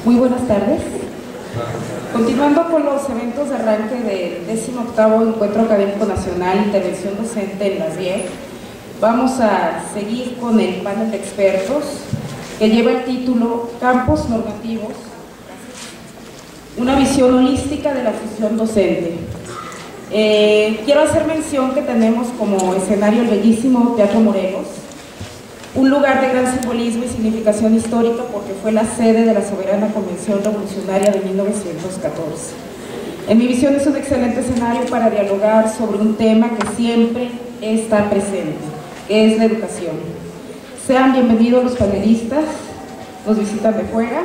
Muy buenas tardes. Continuando con los eventos de arranque del 18º Encuentro Académico Nacional Intervención Docente en la RIEC, vamos a seguir con el panel de expertos que lleva el título Campos Normativos, una visión holística de la función docente. Quiero hacer mención que tenemos como escenario el bellísimo Teatro Morelos, un lugar de gran simbolismo y significación histórica porque fue la sede de la soberana Convención Revolucionaria de 1914. En mi visión es un excelente escenario para dialogar sobre un tema que siempre está presente, que es la educación. Sean bienvenidos los panelistas, nos visitan de fuera,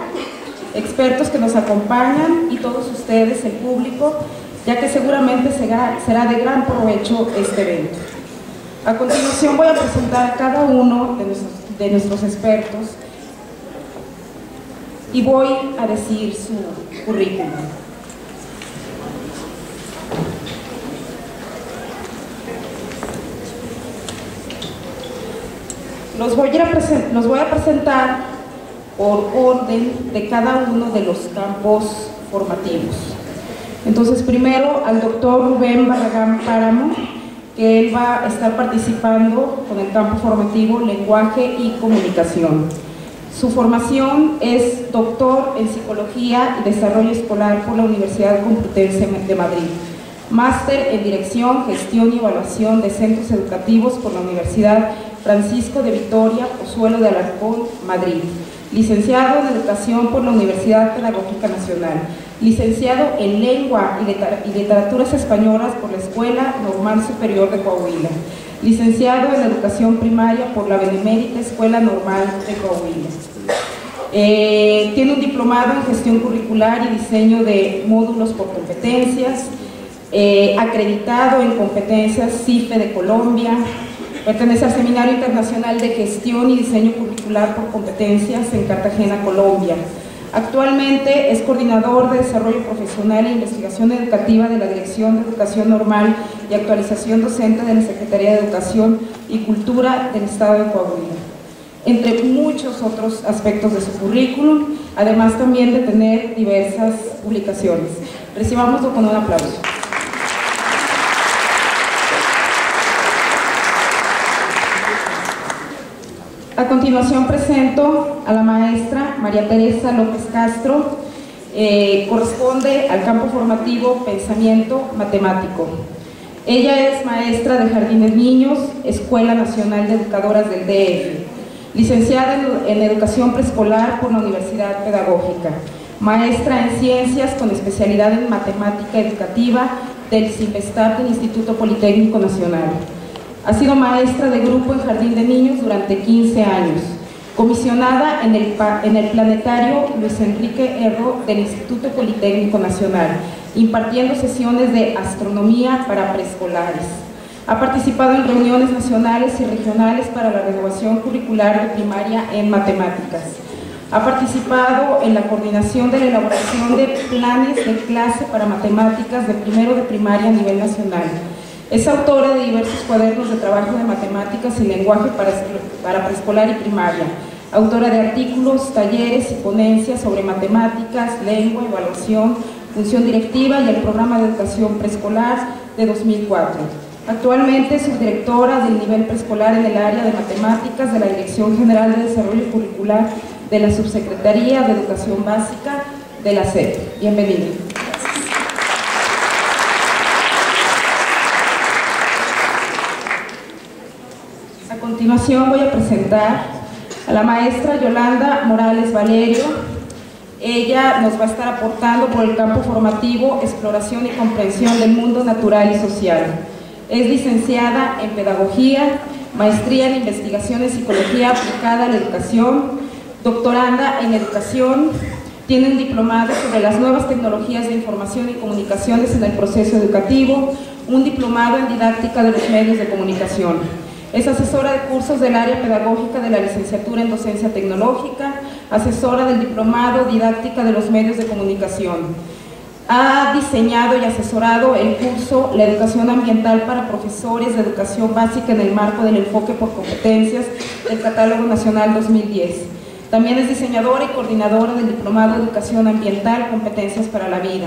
expertos que nos acompañan y todos ustedes, el público, ya que seguramente será de gran provecho este evento. A continuación voy a presentar a cada uno de nuestros expertos y voy a decir su currículum. Los voy a presentar por orden de cada uno de los campos formativos. Entonces, primero al doctor Rubén Barragán Páramo, que él va a estar participando con el campo formativo Lenguaje y Comunicación. Su formación es doctor en Psicología y Desarrollo Escolar por la Universidad Complutense de Madrid, máster en Dirección, Gestión y Evaluación de Centros Educativos por la Universidad Francisco de Vitoria, Pozuelo de Alarcón, Madrid, licenciado en Educación por la Universidad Pedagógica Nacional, licenciado en Lengua y Literaturas Españolas por la Escuela Normal Superior de Coahuila, licenciado en Educación Primaria por la Benemérita Escuela Normal de Coahuila. Tiene un diplomado en Gestión Curricular y Diseño de Módulos por Competencias, acreditado en Competencias CIFE de Colombia, pertenece al Seminario Internacional de Gestión y Diseño Curricular por Competencias en Cartagena, Colombia. Actualmente es coordinador de Desarrollo Profesional e Investigación Educativa de la Dirección de Educación Normal y Actualización Docente de la Secretaría de Educación y Cultura del Estado de Coahuila, entre muchos otros aspectos de su currículum, además también de tener diversas publicaciones. Recibámoslo con un aplauso. A continuación presento a la maestra María Teresa López Castro, corresponde al campo formativo Pensamiento Matemático. Ella es maestra de Jardín de Niños, Escuela Nacional de Educadoras del DF, licenciada en Educación Preescolar por la Universidad Pedagógica, maestra en Ciencias con especialidad en Matemática Educativa del CIMBESTAP del Instituto Politécnico Nacional. Ha sido maestra de grupo en Jardín de Niños durante 15 años, comisionada en el Planetario Luis Enrique Erro del Instituto Politécnico Nacional, impartiendo sesiones de astronomía para preescolares. Ha participado en reuniones nacionales y regionales para la renovación curricular de primaria en matemáticas. Ha participado en la coordinación de la elaboración de planes de clase para matemáticas de primero de primaria a nivel nacional. Es autora de diversos cuadernos de trabajo de matemáticas y lenguaje para preescolar y primaria, autora de artículos, talleres y ponencias sobre matemáticas, lengua, evaluación, función directiva y el programa de educación preescolar de 2004. Actualmente es subdirectora del nivel preescolar en el área de matemáticas de la Dirección General de Desarrollo Curricular de la Subsecretaría de Educación Básica de la SEP. Bienvenida. A continuación voy a presentar a la maestra Yolanda Morales Valerio. Ella nos va a estar aportando por el campo formativo Exploración y Comprensión del Mundo Natural y Social. Es licenciada en Pedagogía, maestría en Investigación en Psicología aplicada a la educación, doctoranda en Educación, tiene un diplomado sobre las nuevas tecnologías de información y comunicaciones en el proceso educativo, un diplomado en Didáctica de los Medios de Comunicación. Es asesora de cursos del área pedagógica de la licenciatura en Docencia Tecnológica, asesora del diplomado Didáctica de los Medios de Comunicación. Ha diseñado y asesorado el curso La Educación Ambiental para Profesores de Educación Básica en el marco del enfoque por competencias del Catálogo Nacional 2010. También es diseñadora y coordinadora del Diplomado de Educación Ambiental, Competencias para la Vida,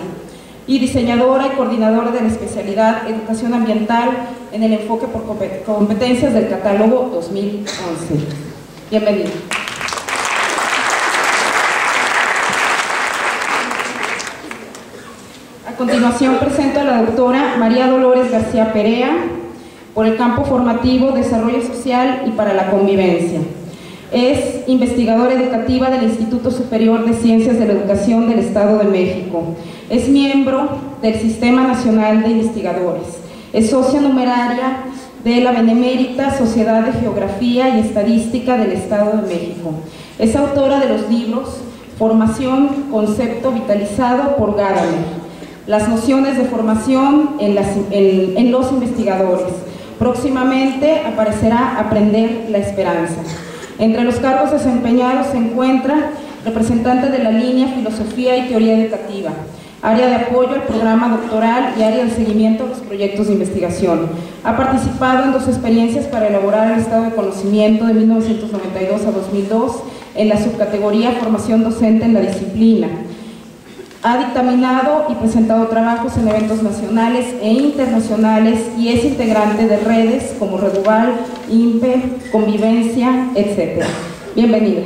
y diseñadora y coordinadora de la especialidad Educación Ambiental en el enfoque por competencias del catálogo 2011. Bienvenida. A continuación presento a la doctora María Dolores García Perea por el campo formativo Desarrollo Social y para la Convivencia. Es investigadora educativa del Instituto Superior de Ciencias de la Educación del Estado de México. Es miembro del Sistema Nacional de Investigadores. Es socia numeraria de la Benemérita Sociedad de Geografía y Estadística del Estado de México. Es autora de los libros Formación, Concepto Vitalizado por Gadamer, Las nociones de formación en los investigadores. Próximamente aparecerá Aprender la Esperanza. Entre los cargos desempeñados se encuentra representante de la línea Filosofía y Teoría Educativa, área de apoyo al programa doctoral y área de seguimiento a los proyectos de investigación. Ha participado en 2 experiencias para elaborar el estado de conocimiento de 1992 a 2002 en la subcategoría Formación Docente en la disciplina. Ha dictaminado y presentado trabajos en eventos nacionales e internacionales y es integrante de redes como Reduval, INPE, Convivencia, etc. Bienvenida.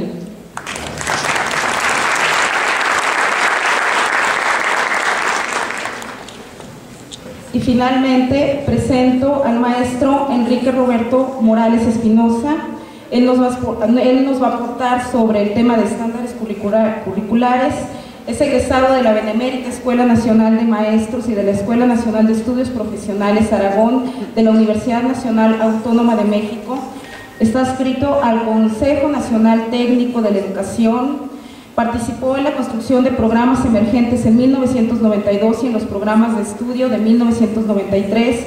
Y finalmente presento al maestro Enrique Roberto Morales Espinosa. Él nos va a aportar sobre el tema de estándares curriculares. Es egresado de la Benemérita Escuela Nacional de Maestros y de la Escuela Nacional de Estudios Profesionales Aragón de la Universidad Nacional Autónoma de México. Está adscrito al Consejo Nacional Técnico de la Educación. Participó en la construcción de programas emergentes en 1992 y en los programas de estudio de 1993.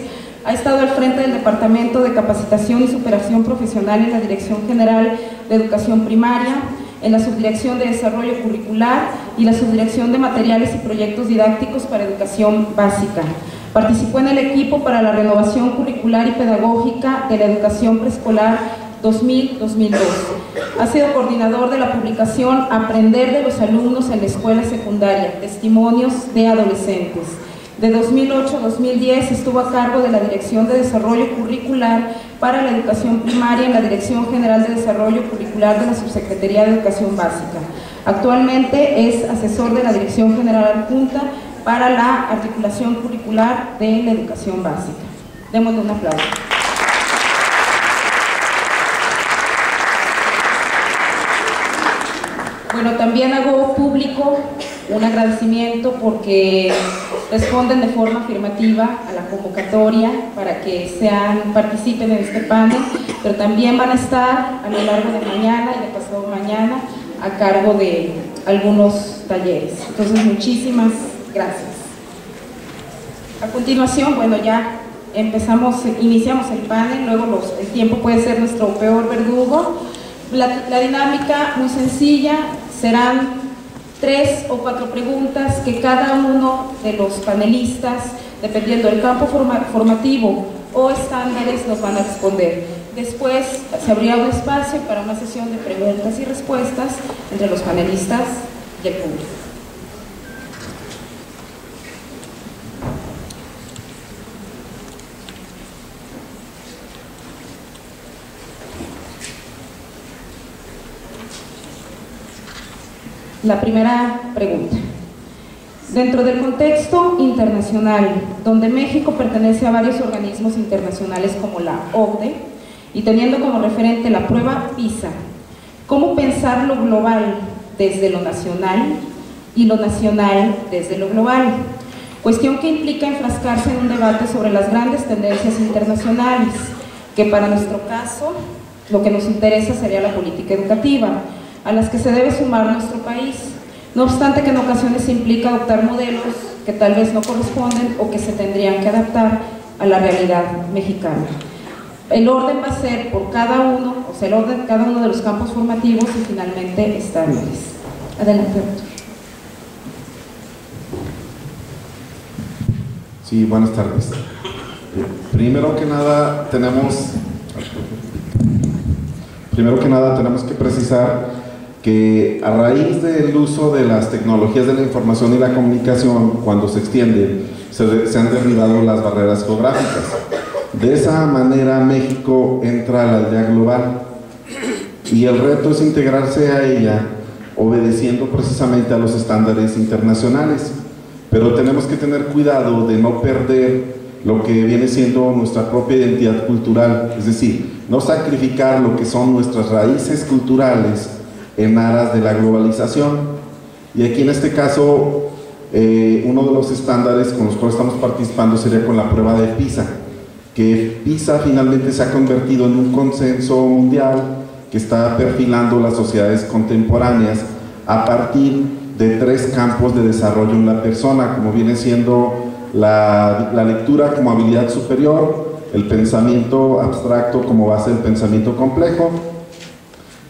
Ha estado al frente del Departamento de Capacitación y Superación Profesional en la Dirección General de Educación Primaria, en la Subdirección de Desarrollo Curricular y la Subdirección de Materiales y Proyectos Didácticos para Educación Básica. Participó en el equipo para la renovación curricular y pedagógica de la educación preescolar 2000-2002. Ha sido coordinador de la publicación Aprender de los alumnos en la escuela secundaria, testimonios de adolescentes. De 2008 a 2010 estuvo a cargo de la Dirección de Desarrollo Curricular para la Educación Primaria en la Dirección General de Desarrollo Curricular de la Subsecretaría de Educación Básica. Actualmente es asesor de la Dirección General Adjunta para la Articulación Curricular de la Educación Básica. Démosle un aplauso. Bueno, también hago público un agradecimiento porque responden de forma afirmativa a la convocatoria para que participen en este panel, pero también van a estar a lo largo de mañana y de pasado mañana a cargo de algunos talleres. Entonces, muchísimas gracias. A continuación, bueno, ya iniciamos el panel, luego el tiempo puede ser nuestro peor verdugo. La dinámica muy sencilla, serán 3 o 4 preguntas que cada uno de los panelistas, dependiendo del campo formativo o estándares, nos van a responder. Después se abrirá un espacio para una sesión de preguntas y respuestas entre los panelistas y el público. La primera pregunta. Dentro del contexto internacional, donde México pertenece a varios organismos internacionales como la OCDE, y teniendo como referente la prueba PISA, ¿cómo pensar lo global desde lo nacional y lo nacional desde lo global? Cuestión que implica enfrascarse en un debate sobre las grandes tendencias internacionales, que para nuestro caso, lo que nos interesa sería la política educativa, a las que se debe sumar nuestro país, no obstante que en ocasiones implica adoptar modelos que tal vez no corresponden o que se tendrían que adaptar a la realidad mexicana. El orden va a ser por cada uno, o sea, el orden de cada uno de los campos formativos y finalmente estándares. Adelante, doctor. Sí, buenas tardes. Primero que nada tenemos que precisar que a raíz del uso de las tecnologías de la información y la comunicación, cuando se extiende, se han derribado las barreras geográficas. De esa manera México entra a la aldea global y el reto es integrarse a ella obedeciendo precisamente a los estándares internacionales, pero tenemos que tener cuidado de no perder lo que viene siendo nuestra propia identidad cultural, es decir, no sacrificar lo que son nuestras raíces culturales en aras de la globalización. Y aquí en este caso, uno de los estándares con los cuales estamos participando sería con la prueba de PISA, que PISA finalmente se ha convertido en un consenso mundial que está perfilando las sociedades contemporáneas a partir de 3 campos de desarrollo en la persona, como viene siendo la lectura como habilidad superior, el pensamiento abstracto como base del pensamiento complejo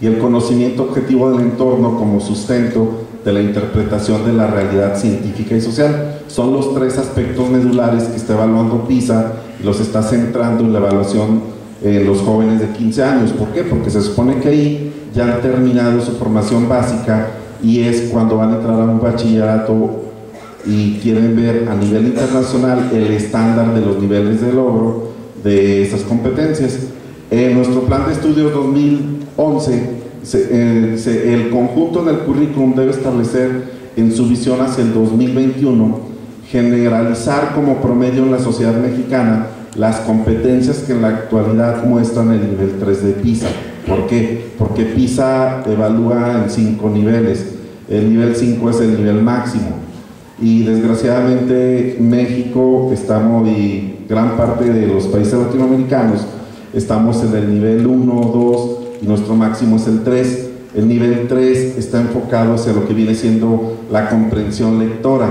y el conocimiento objetivo del entorno como sustento de la interpretación de la realidad científica y social. Son los 3 aspectos medulares que está evaluando PISA y los está centrando en la evaluación los jóvenes de 15 años. ¿Por qué? Porque se supone que ahí ya han terminado su formación básica y es cuando van a entrar a un bachillerato y quieren ver a nivel internacional el estándar de los niveles de logro de esas competencias. En nuestro plan de estudios 2011, el conjunto en el currículum debe establecer en su visión hacia el 2021 generalizar como promedio en la sociedad mexicana las competencias que en la actualidad muestran el nivel 3 de PISA. ¿Por qué? Porque PISA evalúa en 5 niveles. El nivel 5 es el nivel máximo. Y desgraciadamente México y gran parte de los países latinoamericanos estamos en el nivel 1, 2 y nuestro máximo es el 3. El nivel 3 está enfocado hacia lo que viene siendo la comprensión lectora.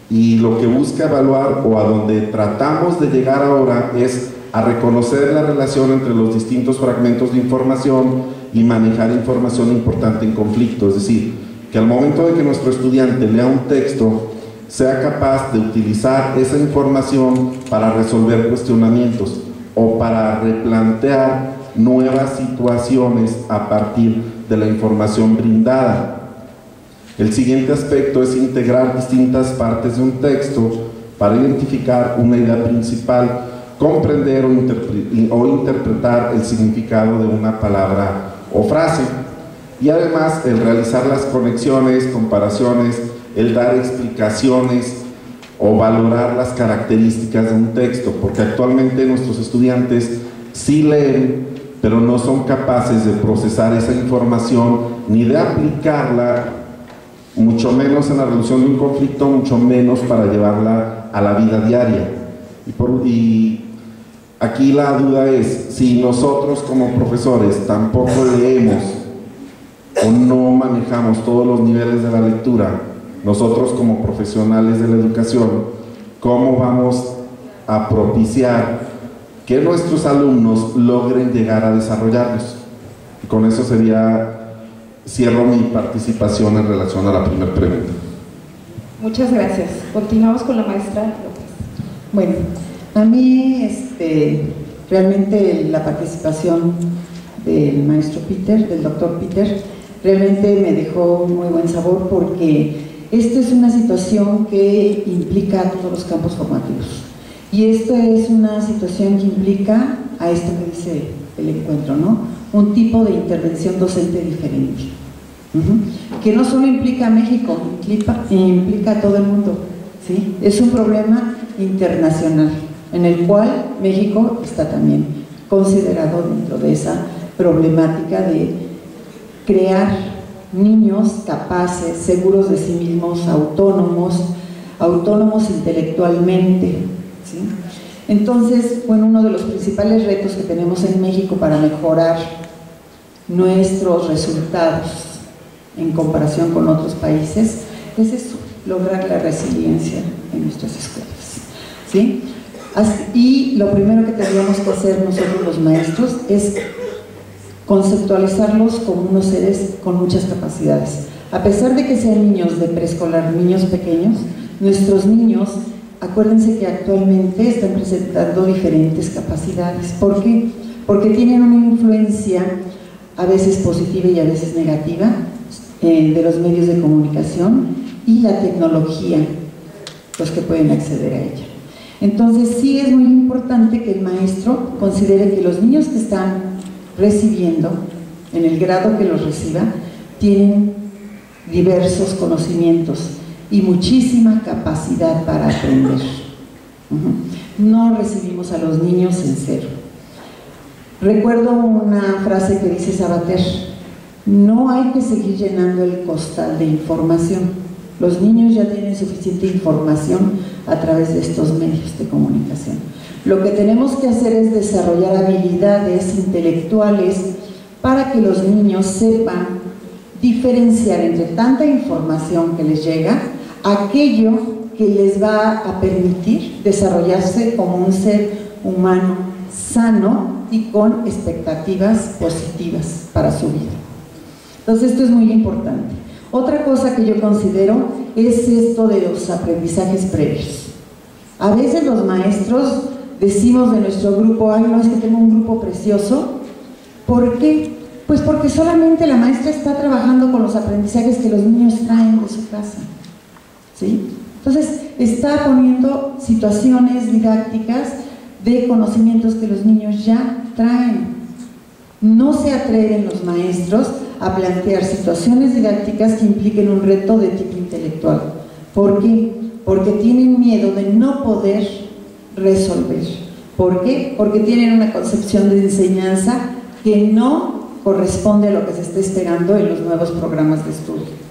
Y lo que busca evaluar o a donde tratamos de llegar ahora es a reconocer la relación entre los distintos fragmentos de información y manejar información importante en conflicto, es decir, que al momento de que nuestro estudiante lea un texto sea capaz de utilizar esa información para resolver cuestionamientos o para replantear nuevas situaciones a partir de la información brindada. El siguiente aspecto es integrar distintas partes de un texto para identificar una idea principal, comprender o interpretar el significado de una palabra o frase. Y además el realizar las conexiones, comparaciones, el dar explicaciones o valorar las características de un texto, porque actualmente nuestros estudiantes sí leen, pero no son capaces de procesar esa información ni de aplicarla, mucho menos en la resolución de un conflicto, mucho menos para llevarla a la vida diaria. Y aquí la duda es, si nosotros como profesores tampoco leemos o no manejamos todos los niveles de la lectura, nosotros como profesionales de la educación, ¿cómo vamos a propiciar que nuestros alumnos logren llegar a desarrollarlos? Y con eso cierro mi participación en relación a la primera pregunta. Muchas gracias. Continuamos con la maestra López. Bueno, a mí realmente la participación del maestro Peter, del doctor Peter, realmente me dejó muy buen sabor, porque esto es una situación que implica a todos los campos formativos. Y esto es una situación que implica a esto que dice el encuentro, ¿no? Un tipo de intervención docente diferente. Que no solo implica a México, implica a todo el mundo, ¿sí? Es un problema internacional en el cual México está también considerado dentro de esa problemática de crear niños capaces, seguros de sí mismos, autónomos intelectualmente, ¿sí? Entonces, bueno, uno de los principales retos que tenemos en México para mejorar nuestros resultados en comparación con otros países es eso, lograr la resiliencia en nuestras escuelas, ¿sí? Y lo primero que tendríamos que hacer nosotros los maestros es conceptualizarlos como unos seres con muchas capacidades. A pesar de que sean niños de preescolar, niños pequeños, nuestros niños, acuérdense que actualmente están presentando diferentes capacidades. ¿Por qué? Porque tienen una influencia a veces positiva y a veces negativa, de los medios de comunicación y la tecnología, los que pueden acceder a ella. Entonces sí es muy importante que el maestro considere que los niños que están recibiendo, en el grado que los reciba, tienen diversos conocimientos y muchísima capacidad para aprender. No recibimos a los niños en cero. Recuerdo una frase que dice Sabater: no hay que seguir llenando el costal de información. Los niños ya tienen suficiente información a través de estos medios de comunicación. Lo que tenemos que hacer es desarrollar habilidades intelectuales para que los niños sepan diferenciar entre tanta información que les llega, aquello que les va a permitir desarrollarse como un ser humano sano y con expectativas positivas para su vida. Entonces esto es muy importante. Otra cosa que yo considero es esto de los aprendizajes previos. A veces los maestros decimos de nuestro grupo: ay, no, es que tengo un grupo precioso. ¿Por qué? Pues porque solamente la maestra está trabajando con los aprendizajes que los niños traen de su casa, ¿sí? Entonces está poniendo situaciones didácticas de conocimientos que los niños ya traen. No se atreven los maestros a plantear situaciones didácticas que impliquen un reto de tipo intelectual. ¿Por qué? Porque tienen miedo de no poder resolver. ¿Por qué? Porque tienen una concepción de enseñanza que no corresponde a lo que se está esperando en los nuevos programas de estudio.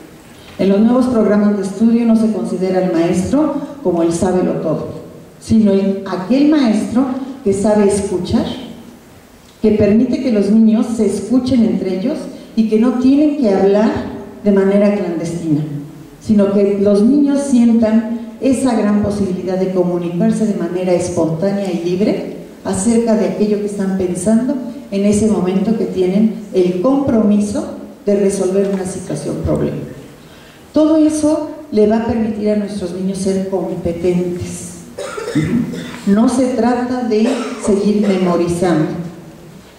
En los nuevos programas de estudio no se considera al maestro como el sábelo todo, sino aquel maestro que sabe escuchar, que permite que los niños se escuchen entre ellos y que no tienen que hablar de manera clandestina, sino que los niños sientan esa gran posibilidad de comunicarse de manera espontánea y libre acerca de aquello que están pensando en ese momento que tienen el compromiso de resolver una situación problema. Todo eso le va a permitir a nuestros niños ser competentes. No se trata de seguir memorizando.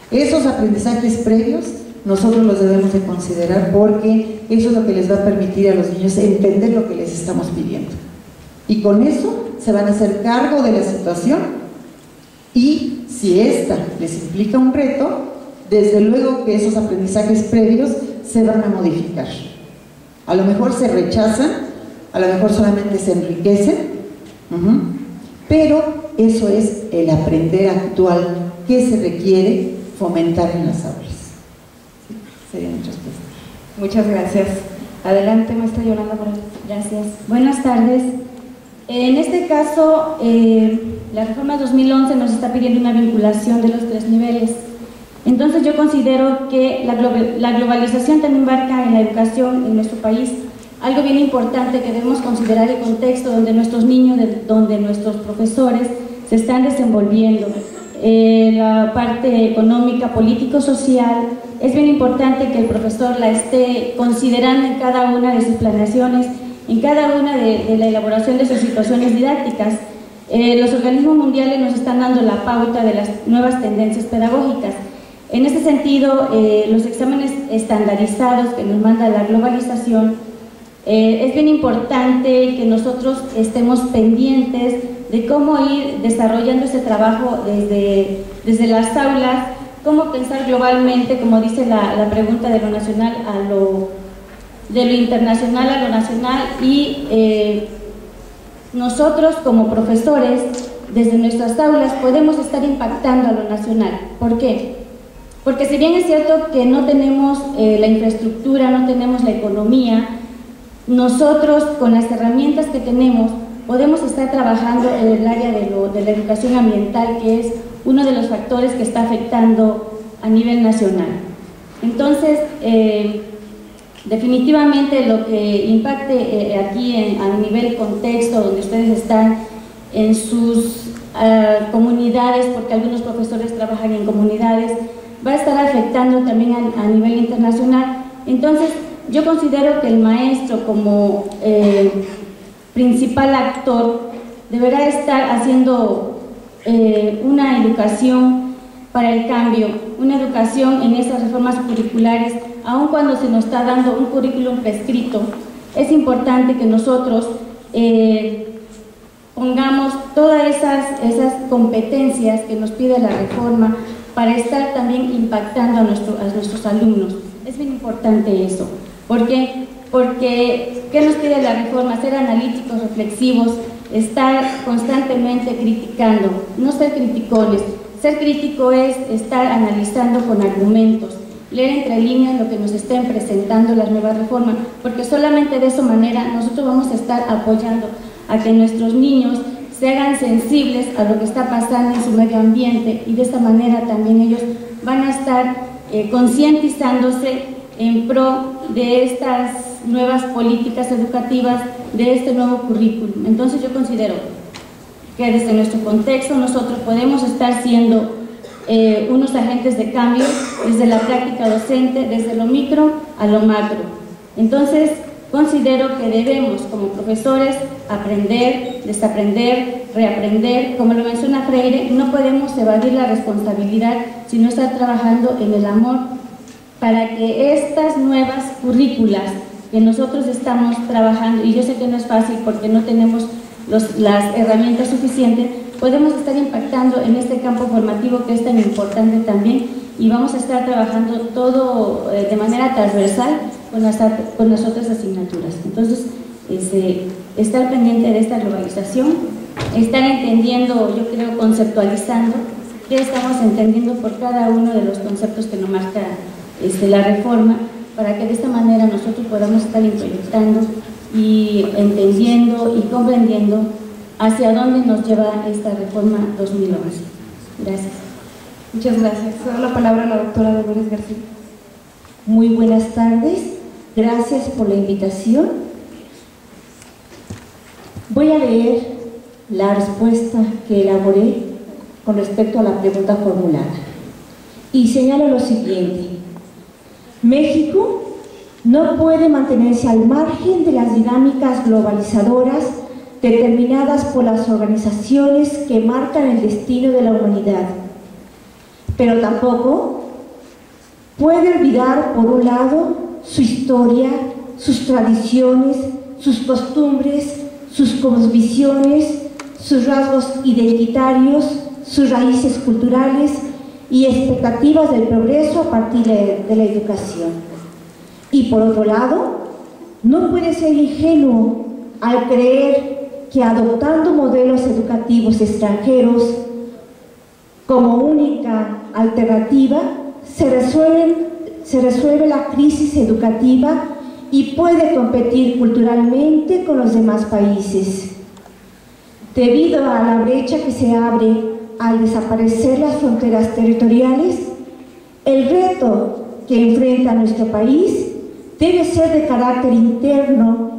Esos aprendizajes previos nosotros los debemos de considerar, porque eso es lo que les va a permitir a los niños entender lo que les estamos pidiendo. Y con eso se van a hacer cargo de la situación, y si esta les implica un reto, desde luego que esos aprendizajes previos se van a modificar. A lo mejor se rechazan, a lo mejor solamente se enriquecen, pero eso es el aprender actual que se requiere fomentar en las aulas. Sí, sería mi respuesta. Muchas gracias. Adelante, maestra Yolanda Morales. Gracias. Buenas tardes. En este caso, la reforma 2011 nos está pidiendo una vinculación de los 3 niveles. Entonces yo considero que la globalización también marca en la educación en nuestro país algo bien importante, que debemos considerar el contexto donde nuestros niños, donde nuestros profesores se están desenvolviendo. La parte económica, político-social, es bien importante que el profesor la esté considerando en cada una de sus planeaciones, en cada una de la elaboración de sus situaciones didácticas. Los organismos mundiales nos están dando la pauta de las nuevas tendencias pedagógicas. En este sentido, los exámenes estandarizados que nos manda la globalización, es bien importante que nosotros estemos pendientes de cómo ir desarrollando ese trabajo desde las aulas, cómo pensar globalmente, como dice la pregunta, de lo nacional de lo internacional a lo nacional, y nosotros como profesores desde nuestras aulas podemos estar impactando a lo nacional. ¿Por qué? Porque si bien es cierto que no tenemos la infraestructura, no tenemos la economía, nosotros con las herramientas que tenemos podemos estar trabajando en el área de la educación ambiental, que es uno de los factores que está afectando a nivel nacional. Entonces, definitivamente lo que impacte aquí a nivel contexto, donde ustedes están en sus comunidades, porque algunos profesores trabajan en comunidades, va a estar afectando también a nivel internacional. Entonces, yo considero que el maestro, como principal actor, deberá estar haciendo una educación para el cambio, una educación en esas reformas curriculares, aun cuando se nos está dando un currículum prescrito. Es importante que nosotros pongamos todas esas competencias que nos pide la reforma para estar también impactando a nuestros alumnos. Es bien importante eso. ¿Por qué? Porque ¿qué nos pide la reforma? Ser analíticos, reflexivos, estar constantemente criticando, no ser criticones. Ser crítico es estar analizando con argumentos, leer entre líneas lo que nos estén presentando las nuevas reformas, porque solamente de esa manera nosotros vamos a estar apoyando a que nuestros niños se hagan sensibles a lo que está pasando en su medio ambiente, y de esta manera también ellos van a estar concientizándose en pro de estas nuevas políticas educativas, de este nuevo currículum. Entonces yo considero que desde nuestro contexto nosotros podemos estar siendo unos agentes de cambio desde la práctica docente, desde lo micro a lo macro. Entonces considero que debemos como profesores aprender, desaprender, reaprender. Como lo menciona Freire, no podemos evadir la responsabilidad sino estar trabajando en el amor para que estas nuevas currículas que nosotros estamos trabajando, y yo sé que no es fácil porque no tenemos las herramientas suficientes, podemos estar impactando en este campo formativo que es tan importante también, y vamos a estar trabajando todo de manera transversal con las otras asignaturas. Entonces, estar pendiente de esta globalización, estar entendiendo, yo creo, conceptualizando qué estamos entendiendo por cada uno de los conceptos que nos marca la reforma, para que de esta manera nosotros podamos estar introyectando y entendiendo y comprendiendo hacia dónde nos lleva esta reforma 2011. Gracias. Muchas gracias. Doy la palabra a la doctora Dolores García. Muy buenas tardes, gracias por la invitación. Voy a leer la respuesta que elaboré con respecto a la pregunta formulada y señalo lo siguiente: México no puede mantenerse al margen de las dinámicas globalizadoras determinadas por las organizaciones que marcan el destino de la humanidad, pero tampoco puede olvidar, por un lado, su historia, sus tradiciones, sus costumbres, sus cosmovisiones, sus rasgos identitarios, sus raíces culturales y expectativas del progreso a partir de la educación. Y por otro lado, no puede ser ingenuo al creer que adoptando modelos educativos extranjeros como única alternativa se resuelve la crisis educativa y puede competir culturalmente con los demás países. Debido a la brecha que se abre al desaparecer las fronteras territoriales, el reto que enfrenta nuestro país debe ser de carácter interno,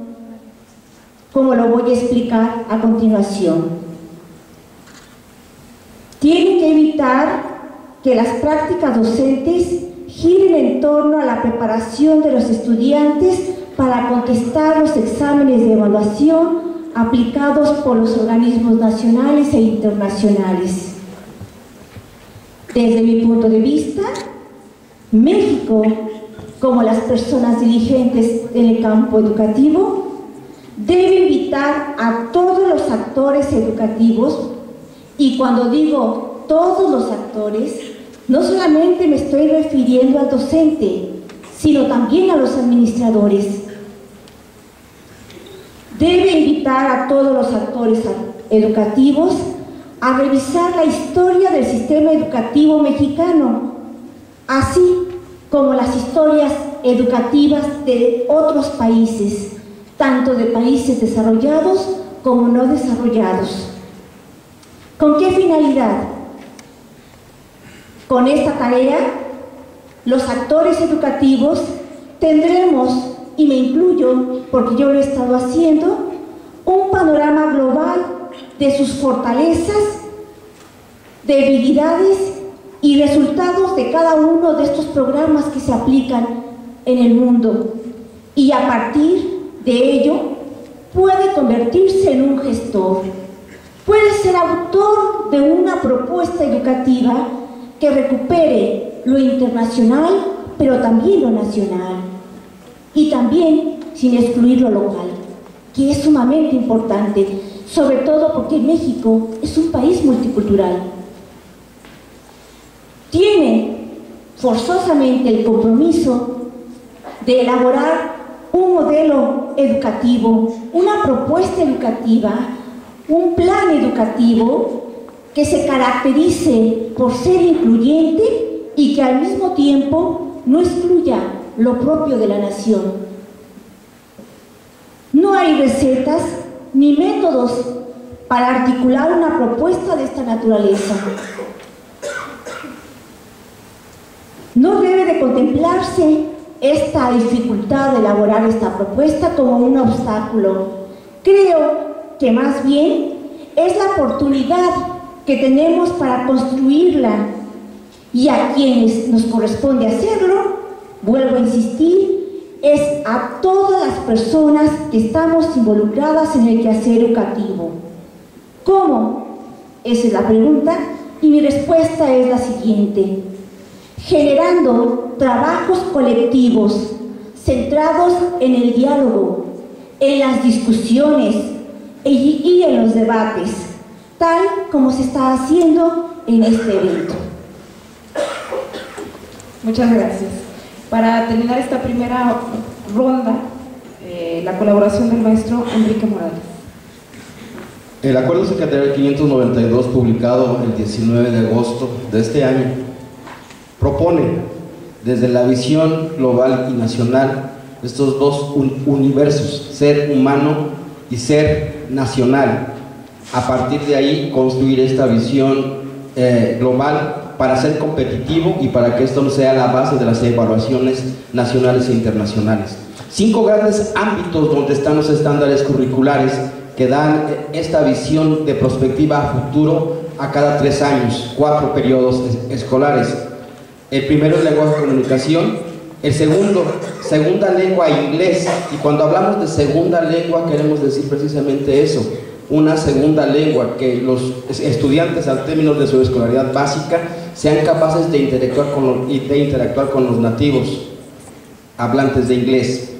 como lo voy a explicar a continuación. Tiene que evitar que las prácticas docentes giren en torno a la preparación de los estudiantes para contestar los exámenes de evaluación aplicados por los organismos nacionales e internacionales. Desde mi punto de vista, México, como las personas dirigentes en el campo educativo, debe invitar a todos los actores educativos, y cuando digo todos los actores, no solamente me estoy refiriendo al docente, sino también a los administradores. Debe invitar a todos los actores educativos a revisar la historia del sistema educativo mexicano, así como las historias educativas de otros países, tanto de países desarrollados como no desarrollados. ¿Con qué finalidad? Con esta tarea, los actores educativos tendremos, y me incluyo porque yo lo he estado haciendo, un panorama global de sus fortalezas, debilidades y resultados de cada uno de estos programas que se aplican en el mundo, y a partir de ello puede convertirse en un gestor, puede ser autor de una propuesta educativa que recupere lo internacional, pero también lo nacional, y también sin excluir lo local, que es sumamente importante, sobre todo porque México es un país multicultural. Tiene forzosamente el compromiso de elaborar un modelo educativo, una propuesta educativa, un plan educativo que se caracterice por ser incluyente y que al mismo tiempo no excluya lo propio de la nación. No hay recetas ni métodos para articular una propuesta de esta naturaleza. No debe de contemplarse esta dificultad de elaborar esta propuesta como un obstáculo. Creo que más bien es la oportunidad que tenemos para construirla, y a quienes nos corresponde hacerlo, vuelvo a insistir, es a todas las personas que estamos involucradas en el quehacer educativo. ¿Cómo? Esa es la pregunta, y mi respuesta es la siguiente: generando trabajos colectivos centrados en el diálogo, en las discusiones y en los debates, tal como se está haciendo en este evento. Muchas gracias. Para terminar esta primera ronda, la colaboración del maestro Enrique Morales. El Acuerdo Secretarial 592, publicado el 19 de agosto de este año, propone desde la visión global y nacional estos dos universos, ser humano y ser nacional. A partir de ahí construir esta visión global para ser competitivo y para que esto no sea la base de las evaluaciones nacionales e internacionales. 5 grandes ámbitos donde están los estándares curriculares que dan esta visión de perspectiva a futuro a cada 3 años, 4 periodos escolares. El primero es lenguaje de comunicación, el segundo, segunda lengua inglés, y cuando hablamos de segunda lengua queremos decir precisamente eso, una segunda lengua, que los estudiantes al término de su escolaridad básica sean capaces de interactuar con los nativos hablantes de inglés.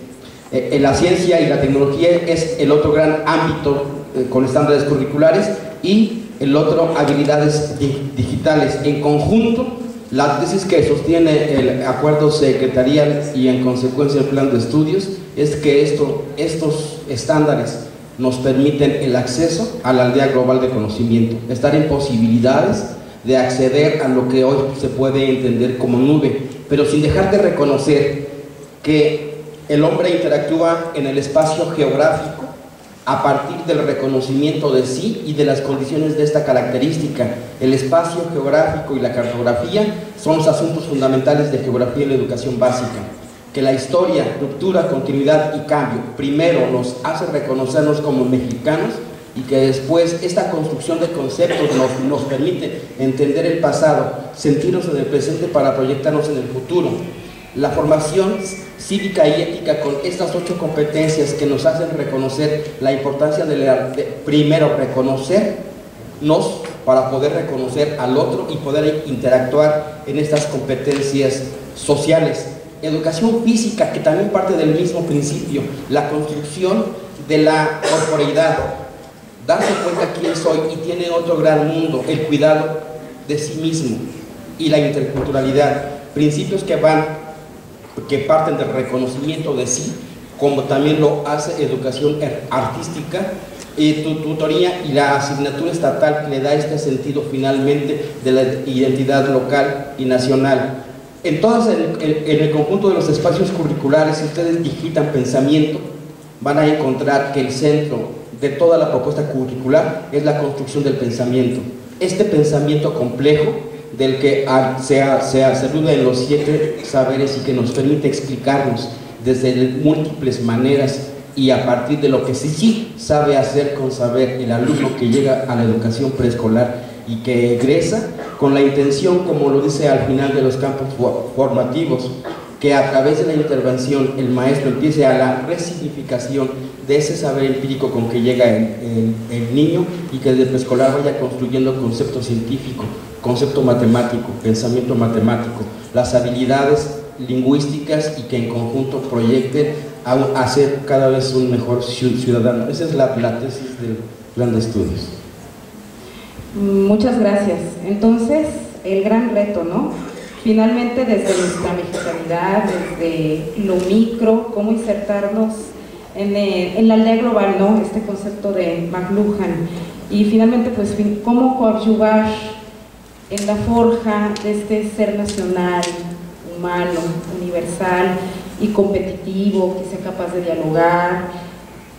La ciencia y la tecnología es el otro gran ámbito con estándares curriculares, y el otro, habilidades digitales. En conjunto, la tesis que sostiene el acuerdo secretarial y en consecuencia el plan de estudios es que estos estándares nos permiten el acceso a la aldea global de conocimiento, estar en posibilidades de acceder a lo que hoy se puede entender como nube, pero sin dejar de reconocer que el hombre interactúa en el espacio geográfico a partir del reconocimiento de sí y de las condiciones de esta característica. El espacio geográfico y la cartografía son los asuntos fundamentales de geografía y la educación básica. Que la historia, ruptura, continuidad y cambio primero nos hace reconocernos como mexicanos, y que después esta construcción de conceptos nos permite entender el pasado, sentirnos en el presente para proyectarnos en el futuro. La formación cívica y ética con estas 8 competencias que nos hacen reconocer la importancia de primero reconocernos para poder reconocer al otro y poder interactuar en estas competencias sociales. Educación física, que también parte del mismo principio, la construcción de la corporeidad, darse cuenta quién soy, y tiene otro gran mundo, el cuidado de sí mismo y la interculturalidad, principios que parten del reconocimiento de sí, como también lo hace educación artística, tutoría y la asignatura estatal, que le da este sentido finalmente de la identidad local y nacional. Entonces, en el conjunto de los espacios curriculares, si ustedes digitan pensamiento, van a encontrar que el centro de toda la propuesta curricular es la construcción del pensamiento. Este pensamiento complejo del que se alude en los 7 saberes y que nos permite explicarnos desde múltiples maneras, y a partir de lo que sí sabe hacer con saber el alumno que llega a la educación preescolar y que egresa con la intención, como lo dice al final de los campos formativos, que a través de la intervención el maestro empiece a la resignificación de ese saber empírico con que llega el niño, y que desde preescolar vaya construyendo concepto científico, concepto matemático, pensamiento matemático, las habilidades lingüísticas, y que en conjunto proyecten a ser cada vez un mejor ciudadano. Esa es la tesis del plan de estudios. Muchas gracias. Entonces, el gran reto, ¿no? Finalmente, desde nuestra mexicanidad, desde lo micro, cómo insertarnos en la aldea global, ¿no? Este concepto de McLuhan. Y finalmente, pues, cómo coadyuvar en la forja de este ser nacional, humano, universal y competitivo, que sea capaz de dialogar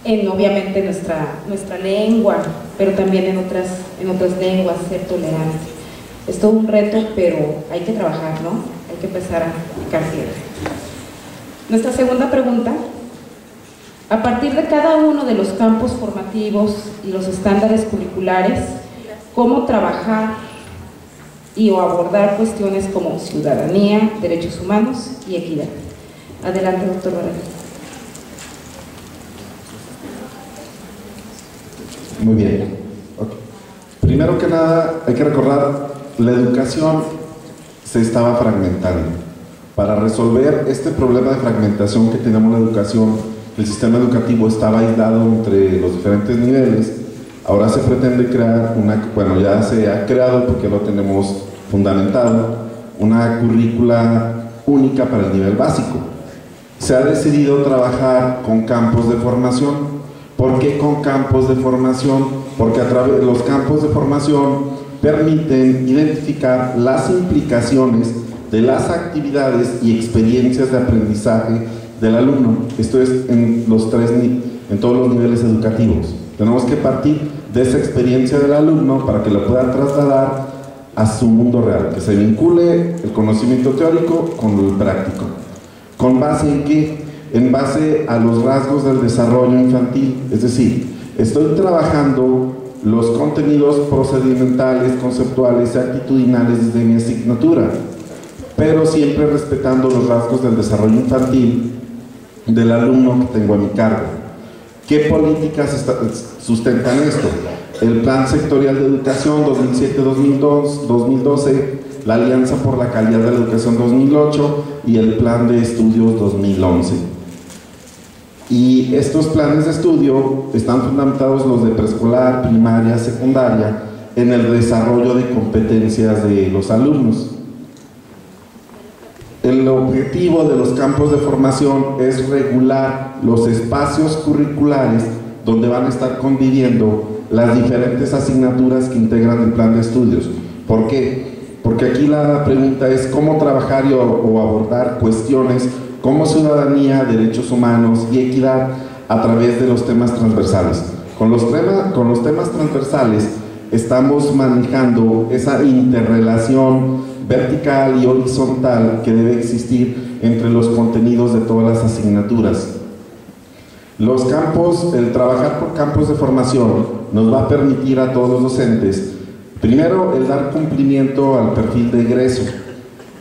en, obviamente, nuestra lengua, pero también en otras lenguas, ser tolerante. Es todo un reto, pero hay que trabajar, ¿no? Hay que empezar a picar tierra. Nuestra segunda pregunta: a partir de cada uno de los campos formativos y los estándares curriculares, ¿cómo trabajar o abordar cuestiones como ciudadanía, derechos humanos y equidad? Adelante, doctor Varela. Muy bien. Okay. Primero que nada, hay que recordar, la educación se estaba fragmentando. Para resolver este problema de fragmentación que tenemos en la educación, el sistema educativo estaba aislado entre los diferentes niveles. Ahora se pretende crear ya se ha creado, porque lo tenemos fundamentado, una currícula única para el nivel básico. Se ha decidido trabajar con campos de formación. ¿Por qué con campos de formación? Porque a través de los campos de formación permiten identificar las implicaciones de las actividades y experiencias de aprendizaje del alumno. Esto es en todos los niveles educativos. Tenemos que partir de esa experiencia del alumno para que lo pueda trasladar a su mundo real, que se vincule el conocimiento teórico con el práctico. ¿Con base en qué? En base a los rasgos del desarrollo infantil. Es decir, estoy trabajando los contenidos procedimentales, conceptuales y actitudinales de mi asignatura, pero siempre respetando los rasgos del desarrollo infantil del alumno que tengo a mi cargo. ¿Qué políticas sustentan esto? El Plan Sectorial de Educación 2007-2012, la Alianza por la Calidad de la Educación 2008 y el Plan de Estudios 2011. Y estos planes de estudio están fundamentados, los de preescolar, primaria, secundaria, en el desarrollo de competencias de los alumnos. El objetivo de los campos de formación es regular los espacios curriculares donde van a estar conviviendo las diferentes asignaturas que integran el plan de estudios. ¿Por qué? Porque aquí la pregunta es cómo trabajar o abordar cuestiones como ciudadanía, derechos humanos y equidad a través de los temas transversales. Con los temas transversales estamos manejando esa interrelación vertical y horizontal que debe existir entre los contenidos de todas las asignaturas. El trabajar por campos de formación nos va a permitir a todos los docentes, primero, el dar cumplimiento al perfil de egreso,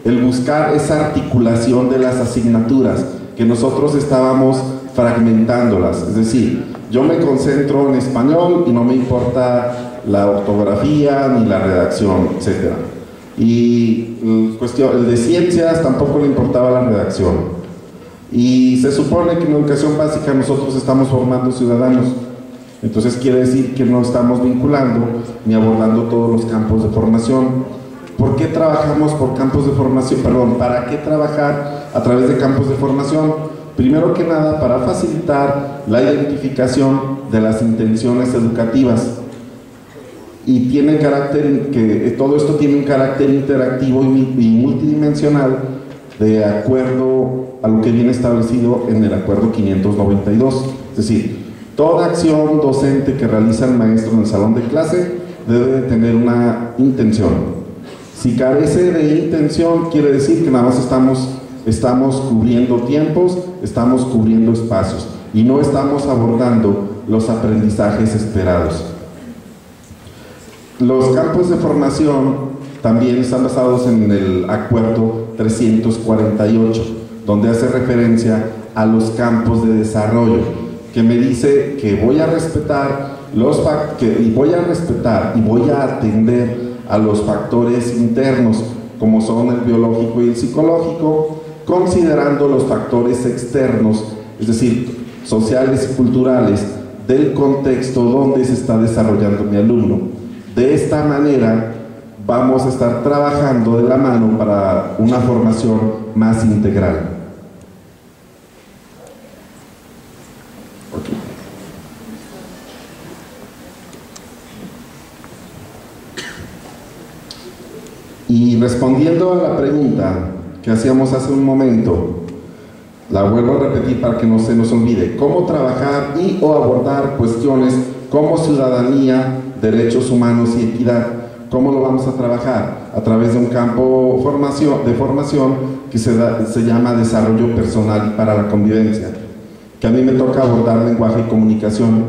el buscar esa articulación de las asignaturas, que nosotros estábamos fragmentándolas. Es decir, yo me concentro en español y no me importa la ortografía ni la redacción, etc. Y el de ciencias tampoco le importaba la redacción. Y se supone que en educación básica nosotros estamos formando ciudadanos. Entonces quiere decir que no estamos vinculando ni abordando todos los campos de formación. ¿Por qué trabajamos por campos de formación? ¿Para qué trabajar a través de campos de formación? Primero que nada, para facilitar la identificación de las intenciones educativas. Y todo esto tiene un carácter interactivo y multidimensional, de acuerdo a lo que viene establecido en el Acuerdo 592. Es decir, toda acción docente que realiza el maestro en el salón de clase debe de tener una intención. Si carece de intención, quiere decir que nada más estamos cubriendo tiempos, estamos cubriendo espacios y no estamos abordando los aprendizajes esperados. Los campos de formación también están basados en el Acuerdo 348. donde hace referencia a los campos de desarrollo, que me dice que voy a respetar y voy a atender a los factores internos, como son el biológico y el psicológico, considerando los factores externos, es decir, sociales y culturales, del contexto donde se está desarrollando mi alumno. De esta manera vamos a estar trabajando de la mano para una formación más integral. Y respondiendo a la pregunta que hacíamos hace un momento, la vuelvo a repetir para que no se nos olvide: ¿cómo trabajar y o abordar cuestiones como ciudadanía, derechos humanos y equidad? ¿Cómo lo vamos a trabajar? A través de un campo de formación que se llama desarrollo personal y para la convivencia, que a mí me toca abordar lenguaje y comunicación,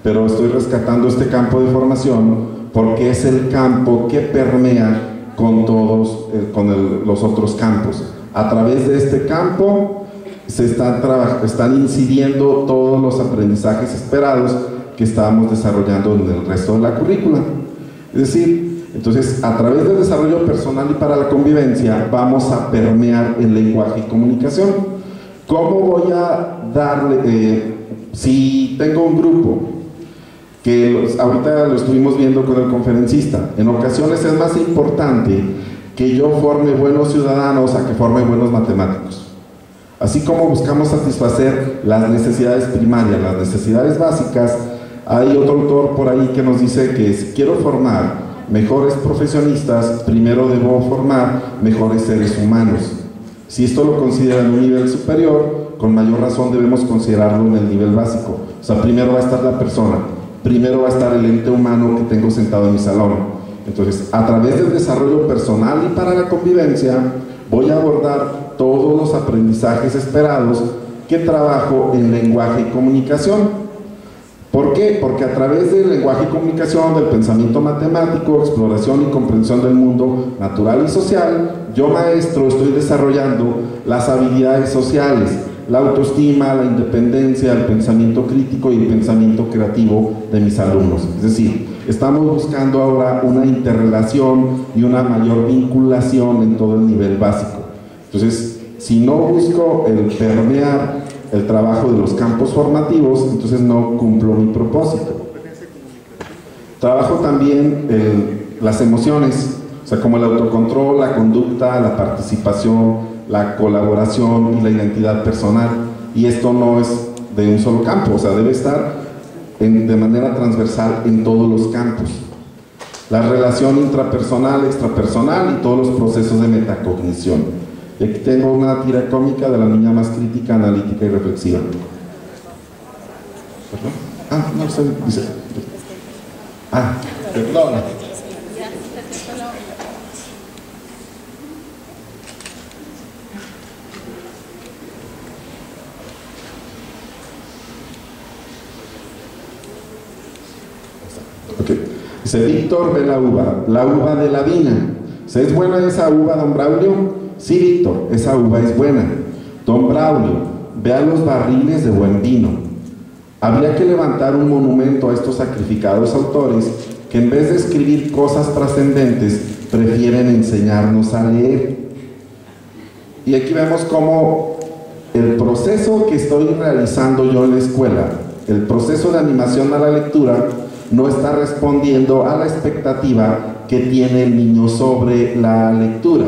pero estoy rescatando este campo de formación porque es el campo que permea con todos, los otros campos. A través de este campo se están incidiendo todos los aprendizajes esperados que estábamos desarrollando en el resto de la currícula. Es decir, entonces, a través del desarrollo personal y para la convivencia vamos a permear el lenguaje y comunicación. ¿Cómo voy a darle, si tengo un grupo, que ahorita lo estuvimos viendo con el conferencista, en ocasiones es más importante que yo forme buenos ciudadanos a que forme buenos matemáticos? Así como buscamos satisfacer las necesidades primarias, las necesidades básicas, hay otro autor por ahí que nos dice que si quiero formar mejores profesionistas, primero debo formar mejores seres humanos. Si esto lo considera en un nivel superior, con mayor razón debemos considerarlo en el nivel básico. O sea, primero va a estar la persona, primero va a estar el ente humano que tengo sentado en mi salón. Entonces, a través del desarrollo personal y para la convivencia, voy a abordar todos los aprendizajes esperados que trabajo en lenguaje y comunicación. ¿Por qué? Porque a través del lenguaje y comunicación, del pensamiento matemático, exploración y comprensión del mundo natural y social, yo, maestro, estoy desarrollando las habilidades sociales, la autoestima, la independencia, el pensamiento crítico y el pensamiento creativo de mis alumnos. Es decir, estamos buscando ahora una interrelación y una mayor vinculación en todo el nivel básico. Entonces, si no busco el permear el trabajo de los campos formativos, entonces no cumplo mi propósito. Trabajo también las emociones, o sea, como el autocontrol, la conducta, la participación, la colaboración y la identidad personal, y esto no es de un solo campo, o sea, debe estar de manera transversal en todos los campos. La relación intrapersonal, extrapersonal y todos los procesos de metacognición. Y aquí tengo una tira cómica de la niña más crítica, analítica y reflexiva. ¿Perdón? Ah, no sé, dice. Ah, perdón. Okay. Dice: Víctor ve la uva de la vina. ¿Es buena esa uva, don Braulio? Sí, Víctor, esa uva es buena. Don Braulio, vea los barriles de buen vino. Habría que levantar un monumento a estos sacrificados autores que en vez de escribir cosas trascendentes prefieren enseñarnos a leer. Y aquí vemos cómo el proceso que estoy realizando yo en la escuela, el proceso de animación a la lectura, no está respondiendo a la expectativa que tiene el niño sobre la lectura.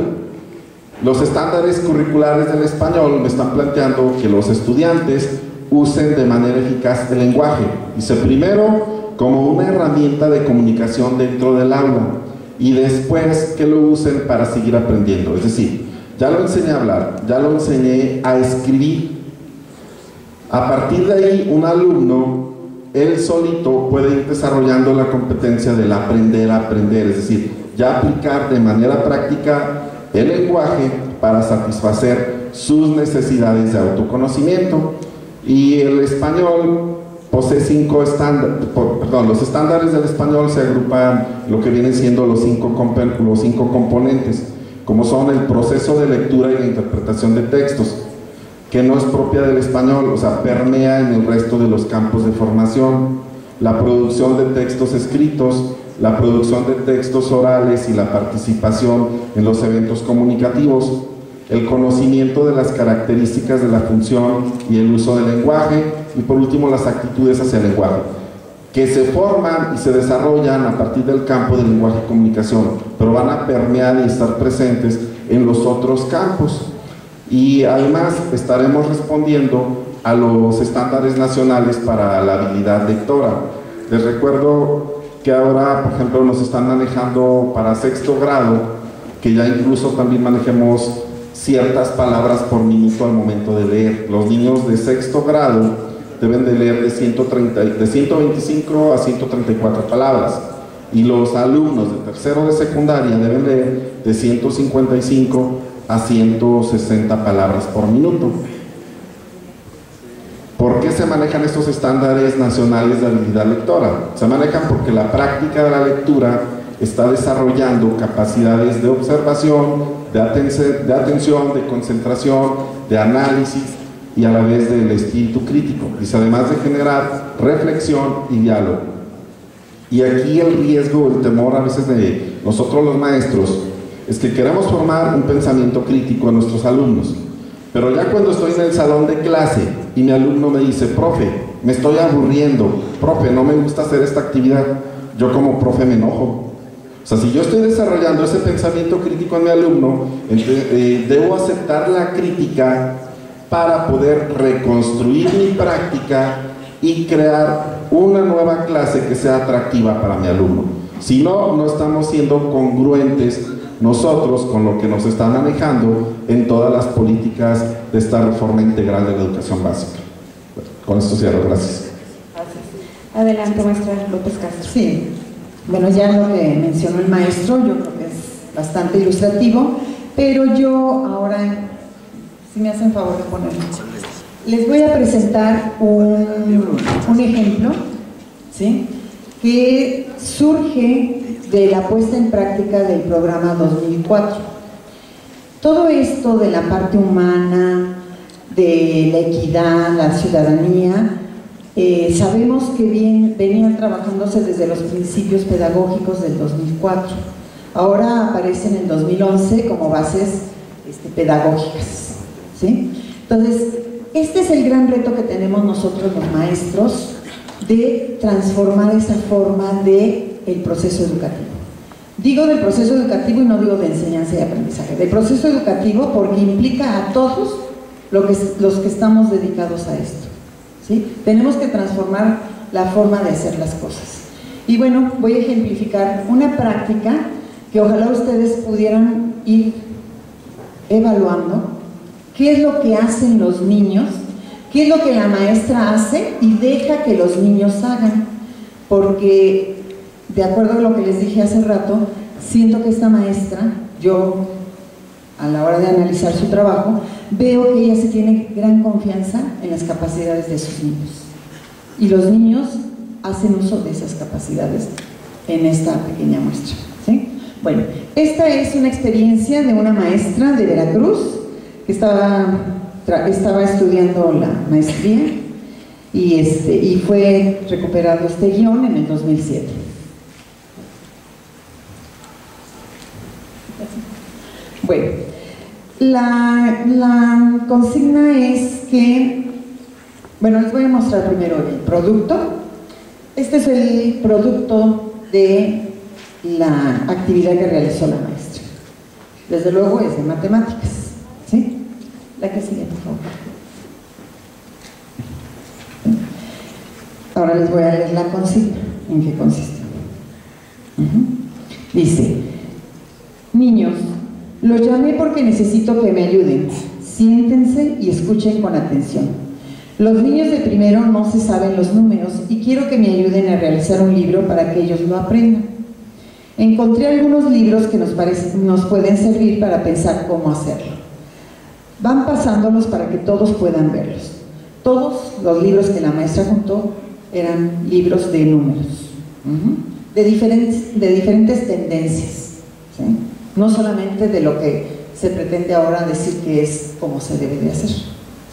Los estándares curriculares del español me están planteando que los estudiantes usen de manera eficaz el lenguaje. Dice, primero como una herramienta de comunicación dentro del aula y después que lo usen para seguir aprendiendo. Es decir, ya lo enseñé a hablar, ya lo enseñé a escribir. A partir de ahí, un alumno, él solito puede ir desarrollando la competencia del aprender a aprender, es decir, ya aplicar de manera práctica el lenguaje para satisfacer sus necesidades de autoconocimiento. Y el español posee 5 estándares, los estándares del español se agrupan lo que vienen siendo los cinco componentes, como son el proceso de lectura y de interpretación de textos. que no es propia del español, o sea, permea en el resto de los campos de formación: la producción de textos escritos, la producción de textos orales y la participación en los eventos comunicativos, el conocimiento de las características de la función y el uso del lenguaje, y por último las actitudes hacia el lenguaje, que se forman y se desarrollan a partir del campo del lenguaje y comunicación, pero van a permear y estar presentes en los otros campos. Y además estaremos respondiendo a los estándares nacionales para la habilidad lectora. Les recuerdo que ahora, por ejemplo, nos están manejando para sexto grado, que ya incluso también manejemos ciertas palabras por minuto al momento de leer. Los niños de sexto grado deben de leer de 125 a 134 palabras, y los alumnos de tercero de secundaria deben leer de 155 a 160 palabras por minuto. ¿Por qué se manejan estos estándares nacionales de habilidad lectora? Se manejan porque la práctica de la lectura está desarrollando capacidades de observación, de atención, de concentración, de análisis y a la vez del espíritu crítico, y además de generar reflexión y diálogo. Y aquí el riesgo, el temor a veces de nosotros los maestros es que queremos formar un pensamiento crítico en nuestros alumnos, pero ya cuando estoy en el salón de clase y mi alumno me dice: profe, me estoy aburriendo, profe, no me gusta hacer esta actividad, yo como profe me enojo. O sea, si yo estoy desarrollando ese pensamiento crítico en mi alumno, debo aceptar la crítica para poder reconstruir mi práctica y crear una nueva clase que sea atractiva para mi alumno. Si no, no estamos siendo congruentes nosotros con lo que nos está manejando en todas las políticas de esta reforma integral de la educación básica. Con esto cierro, gracias. Gracias. Adelante, maestra López Castro. Sí, bueno, ya lo que mencionó el maestro, yo creo que es bastante ilustrativo, pero yo ahora, si me hacen favor de ponerlo, les voy a presentar un ejemplo, ¿sí?, que surge de la puesta en práctica del programa 2004. Todo esto de la parte humana, de la equidad, la ciudadanía, sabemos que venían trabajándose desde los principios pedagógicos del 2004. Ahora aparecen en el 2011 como bases pedagógicas, ¿sí? Entonces, este es el gran reto que tenemos nosotros los maestros, de transformar esa forma del proceso educativo. Digo del proceso educativo y no digo de enseñanza y aprendizaje, del proceso educativo, porque implica a todos los que estamos dedicados a esto, ¿sí? Tenemos que transformar la forma de hacer las cosas. Y bueno, voy a ejemplificar una práctica que ojalá ustedes pudieran ir evaluando. ¿Qué es lo que hacen los niños? ¿Qué es lo que la maestra hace y deja que los niños hagan? Porque, de acuerdo a lo que les dije hace rato, siento que esta maestra, yo, a la hora de analizar su trabajo, veo que ella se tiene gran confianza en las capacidades de sus niños. Y los niños hacen uso de esas capacidades en esta pequeña muestra, ¿sí? Bueno, esta es una experiencia de una maestra de Veracruz que estaba estudiando la maestría y fue recuperado este guión en el 2007. Bueno, la consigna es que, bueno, les voy a mostrar primero el producto. Este es el producto de la actividad que realizó la maestra. Desde luego es de matemáticas, ¿sí? La que sigue, por favor. Ahora les voy a leer la consigna, en qué consiste. Dice: niños, los llamé porque necesito que me ayuden. Siéntense y escuchen con atención. Los niños de primero no se saben los números y quiero que me ayuden a realizar un libro para que ellos lo aprendan. Encontré algunos libros que nos pueden servir para pensar cómo hacerlo. Van pasándolos para que todos puedan verlos. Todos los libros que la maestra juntó eran libros de números, de diferentes tendencias, ¿sí? No solamente de lo que se pretende ahora decir que es como se debe de hacer,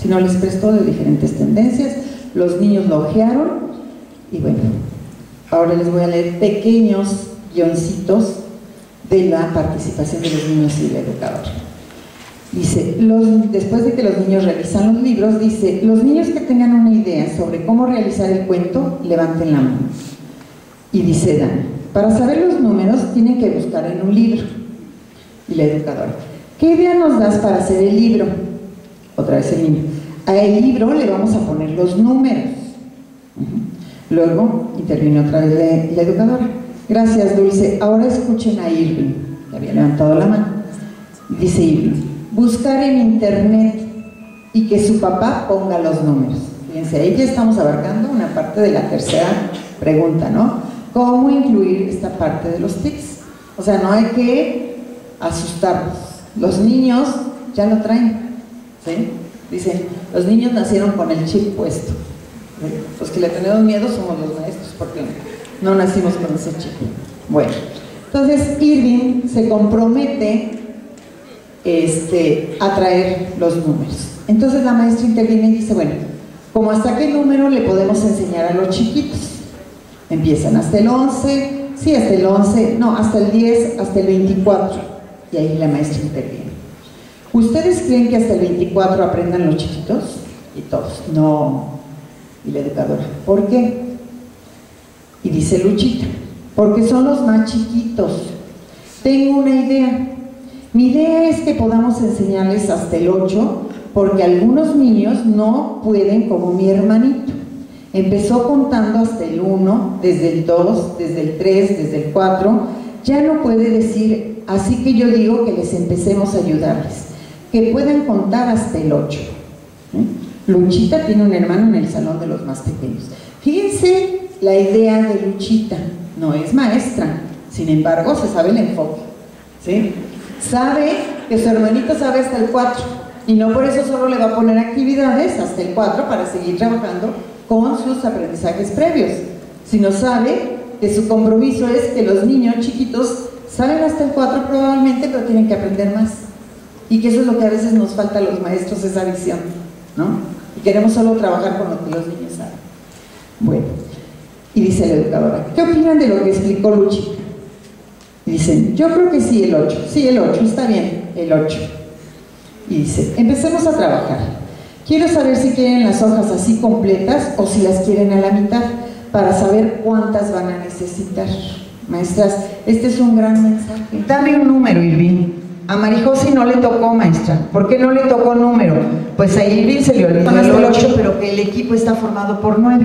sino les prestó de diferentes tendencias. Los niños lo hojearon y bueno, ahora les voy a leer pequeños guioncitos de la participación de los niños y la educadora. Dice, después de que los niños revisan los libros, dice, los niños que tengan una idea sobre cómo realizar el cuento, levanten la mano. Y dice Dan, para saber los números tienen que buscar en un libro. Y la educadora, ¿qué idea nos das para hacer el libro? Otra vez el niño, a el libro le vamos a poner los números. Luego intervino otra vez la educadora. Gracias, Dulce. Ahora escuchen a Irving, que había levantado la mano. Dice Irving, buscar en internet y que su papá ponga los números. Fíjense, ahí ya estamos abarcando una parte de la tercera pregunta, ¿no? ¿Cómo incluir esta parte de los tics? O sea, no hay que asustarlos. Los niños ya lo traen, ¿sí? Dicen, los niños nacieron con el chip puesto. ¿Sí? Los que le tenemos miedo somos los maestros, porque no nacimos con ese chip. Bueno, entonces Irving se compromete a traer los números. Entonces la maestra interviene y dice, bueno, como hasta qué número le podemos enseñar a los chiquitos. Empiezan hasta el 11, sí, hasta el 11, no, hasta el 10, hasta el 24. Y ahí la maestra interviene. ¿Ustedes creen que hasta el 24 aprendan los chiquitos? Y todos, no. Y la educadora, ¿por qué? Y dice Luchita, porque son los más chiquitos. Tengo una idea. Mi idea es que podamos enseñarles hasta el 8, porque algunos niños no pueden como mi hermanito. Empezó contando hasta el 1, desde el 2, desde el 3, desde el 4. Ya no puede decir, así que yo digo que les empecemos a ayudarles, que puedan contar hasta el 8. Luchita tiene un hermano en el salón de los más pequeños. Fíjense la idea de Luchita, no es maestra, sin embargo se sabe el enfoque, ¿sí? Sabe que su hermanito sabe hasta el 4 y no por eso solo le va a poner actividades hasta el 4 para seguir trabajando con sus aprendizajes previos, sino sabe que su compromiso es que los niños chiquitos saben hasta el 4 probablemente, pero tienen que aprender más, y que eso es lo que a veces nos falta a los maestros, esa visión, ¿no? Y queremos solo trabajar con lo que los niños saben. Bueno, y dice la educadora, ¿qué opinan de lo que explicó Luchita? Y dicen, yo creo que sí, el 8, está bien, el 8. Y dice, empecemos a trabajar. Quiero saber si quieren las hojas así completas o si las quieren a la mitad, para saber cuántas van a necesitar. Maestras, este es un gran mensaje. Dame un número, Irving. A Marijosi no le tocó, maestra. ¿Por qué no le tocó número? Pues a Irving se le olvidó el 8, pero que el equipo está formado por 9.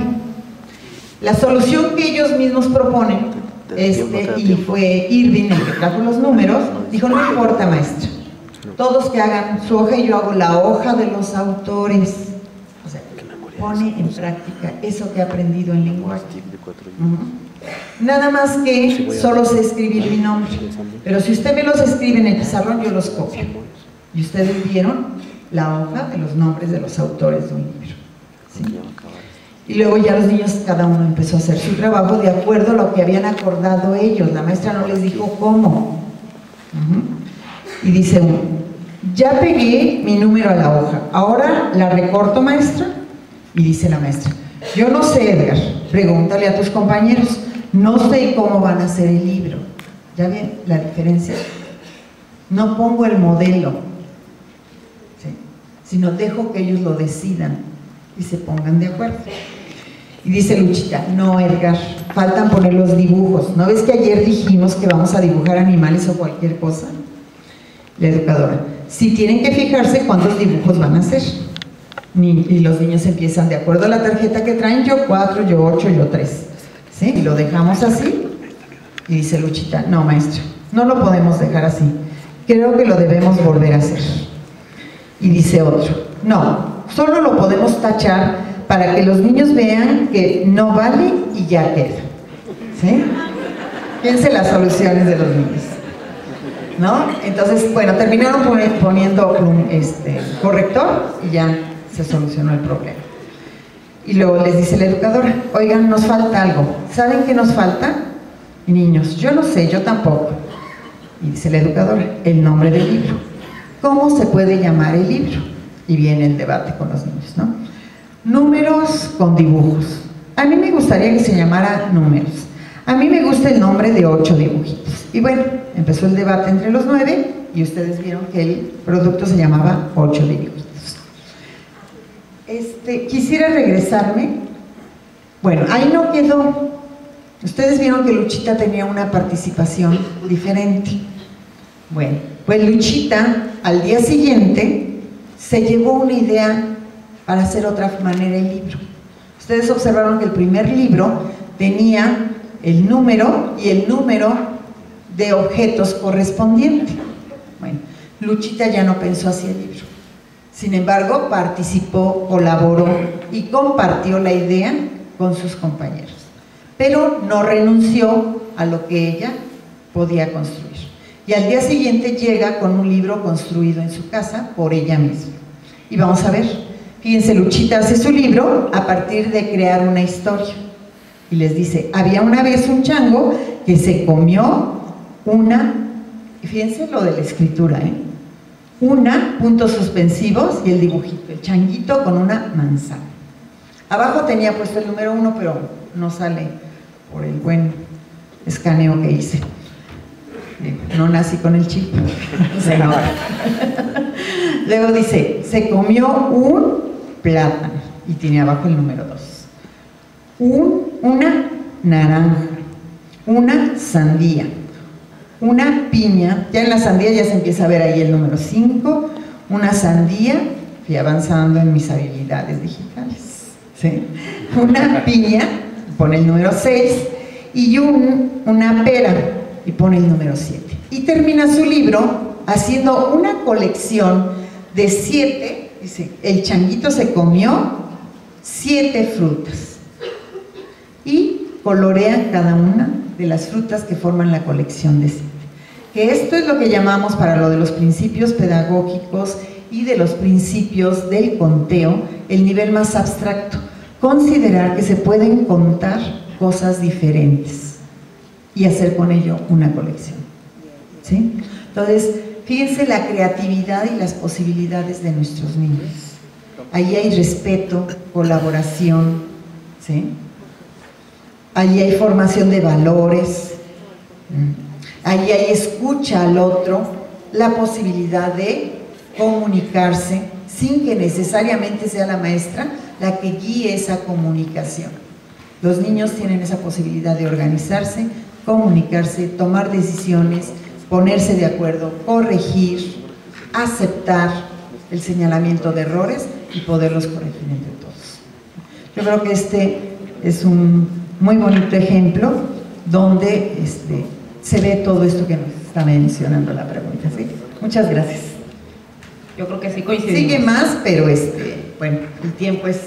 La solución que ellos mismos proponen, y fue Irving el que trajo los números, dijo, no importa, maestra, todos que hagan su hoja y yo hago la hoja de los autores. O sea, pone en práctica eso que ha aprendido en lenguaje. Nada más que solo sé escribir mi nombre, pero si usted me los escribe en el pizarrón, yo los copio. Y ustedes vieron la hoja de los nombres de los autores de un libro, ¿sí? Y luego ya los niños, cada uno empezó a hacer su trabajo de acuerdo a lo que habían acordado ellos. La maestra no les dijo cómo. Y dice uno, ya pegué mi número a la hoja, ahora la recorto, maestra. Y dice la maestra, yo no sé, Edgar, pregúntale a tus compañeros, no sé cómo van a hacer el libro. ¿Ya ven la diferencia? No pongo el modelo, ¿sí?, sino dejo que ellos lo decidan y se pongan de acuerdo. Y dice Luchita, no, Edgar, faltan poner los dibujos. ¿No ves que ayer dijimos que vamos a dibujar animales o cualquier cosa? La educadora, si tienen que fijarse cuántos dibujos van a hacer. Y los niños empiezan de acuerdo a la tarjeta que traen, yo 4, yo 8, yo 3. ¿Sí? Y lo dejamos así. Y dice Luchita, no, maestra, no lo podemos dejar así. Creo que lo debemos volver a hacer. Y dice otro, no, solo lo podemos tachar para que los niños vean que no vale y ya queda. ¿Sí? Fíjense las soluciones de los niños, ¿no? Entonces, bueno, terminaron poniendo un corrector y ya se solucionó el problema. Y luego les dice la educadora, oigan, nos falta algo. ¿Saben qué nos falta? Niños, yo no sé, yo tampoco. Y dice la educadora, el nombre del libro. ¿Cómo se puede llamar el libro? y viene el debate con los niños, ¿no? Números con dibujos. A mí me gustaría que se llamara números. A mí me gusta el nombre de 8 dibujitos. Y bueno, empezó el debate entre los 9 y ustedes vieron que el producto se llamaba 8 dibujitos. Quisiera regresarme. Bueno, ahí no quedó. Ustedes vieron que Luchita tenía una participación diferente. Bueno, pues Luchita al día siguiente se llevó una idea para hacer otra manera el libro. Ustedes observaron que el primer libro tenía el número y el número de objetos correspondiente. Bueno, Luchita ya no pensó así el libro. Sin embargo, participó, colaboró y compartió la idea con sus compañeros. Pero no renunció a lo que ella podía construir. Y al día siguiente llega con un libro construido en su casa por ella misma. Y vamos a ver, fíjense, Luchita hace su libro a partir de crear una historia. Y les dice, había una vez un chango que se comió y fíjense lo de la escritura, puntos suspensivos y el dibujito, el changuito con una manzana. Abajo tenía puesto el número 1, pero no sale por el buen escaneo que hice. No nací con el chip. Se nota. Luego dice, se comió un plátano y tiene abajo el número 2. Una naranja, una sandía, una piña, ya en la sandía ya se empieza a ver ahí el número 5, una sandía, fui avanzando en mis habilidades digitales, ¿sí? Una piña, pone el número 6, y una pera, y pone el número 7. Y termina su libro haciendo una colección de 7, dice, el changuito se comió 7 frutas. Y colorea cada una de las frutas que forman la colección de 7. Que esto es lo que llamamos, para lo de los principios pedagógicos y de los principios del conteo, el nivel más abstracto. Considerar que se pueden contar cosas diferentes y hacer con ello una colección. ¿Sí? Entonces, fíjense la creatividad y las posibilidades de nuestros niños. Ahí hay respeto, colaboración, ¿sí? Ahí hay formación de valores, ahí hay escucha al otro, la posibilidad de comunicarse sin que necesariamente sea la maestra la que guíe esa comunicación. Los niños tienen esa posibilidad de organizarse, comunicarse, tomar decisiones, ponerse de acuerdo, corregir, aceptar el señalamiento de errores y poderlos corregir entre todos. Yo creo que este es un muy bonito ejemplo donde se ve todo esto que nos está mencionando la pregunta, ¿sí? Muchas gracias. Yo creo que sí coincidimos. Sigue más, pero bueno, el tiempo es